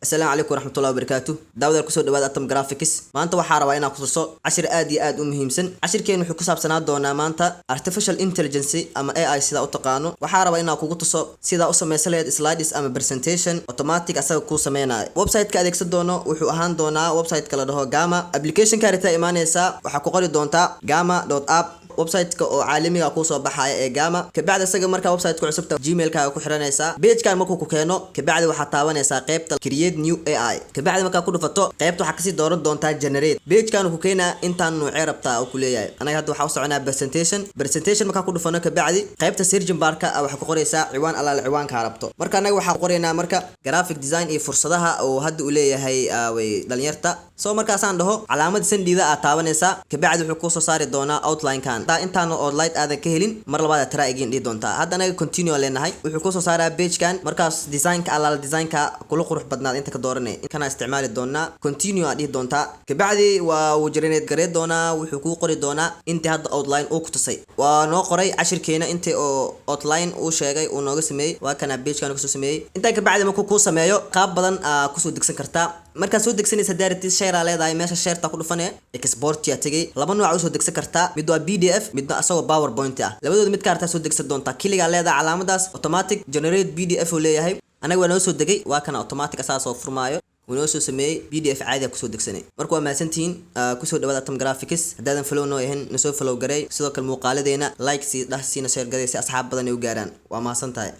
السلام عليكم ورحمة الله وبركاته. داود الكسور دواد أتم جرافيكس. ما أنت وحارة وين أخصصه عشر آد مهم سن. عشر كأنه حكوساب سناد دونا ما أنت artificial intelligence أما AI سيدا أتقانه. وحارة وين أخوصه سيدا أصلا مثلا slides أما presentation automatic أسوي كوسا مينا. ويب سايت كأديك سدونه وحوهان دونا ويب سايت كلا ده جاما application كارثة إيمانيسا وحكوقي دونتا gamma.app ويب سايت عالمي كوسو بحاي جاما كبعد سجل مركا ويب سايت كعصبته جيميل كحرنيسا بيج كان مكو كينو كبعد وحتى ونيسا قيبت create new AI كبعد ما كاكو فتو قيبته حكسي دورن دونتا generate بيج كانوا كينا انت انو عربتا او كليه انا هاد waxa socona presentation ما كاكو دفنو كبعد قيبته سيرجن باركا او waxa ku qoreysa ciwaan ala ciwaan ka rabto marka anaga waxa qoreynaa marka graphic design ee fursadaha oo hadda u leeyahay way dhalinyarta soo markaasaan dhaho calaamad sandida aad taabanaysa kabacdi wuxuu ku soo saari doonaa outline kan intaan oo light aadan ka helin mar labaad tara igin dhii doonta hadda anaga continue leenahay wuxuu ku soo saaraa page kan markaas design ka ala design ka kula qurux badnaad inta ka dooranay kana isticmaali doonaa continue aad dhii doonta kabacdi waa uu jireed gareed doonaa wuxuu ku qori doonaa inta hadda outline uu ku tusay waa noo qoray cashirkeena inta oo outline uu sheegay uu nooga sameeyay waa kana page kan ku soo sameeyay inta kabacdi markuu ku sameeyo qaab badan ku soo degsan kartaa marka soo degsanaysa daartis share leedahay meesha share-ta ku dhufanay export ya tagay laba nooc oo soo degsan kartaa mid waa PDF midna asagoo PowerPoint ah labadooda mid kaarta soo degsan doonta kiliga leedahay calaamadaas automatic generate PDF oo leeyahay anaga waa noo soo degay waa kana automatic asaas oo furmaayo ونو سو سمي PDF عادي كسو دغسني marka waa maasantiin kusoo dhawaada Atom Graphics hadaadan follow noo yahin nasoo follow garay sidoo kale muuqaaladeena like si dhaxsiina share garay si asxaab badan ay u gaaraan waa maasantahay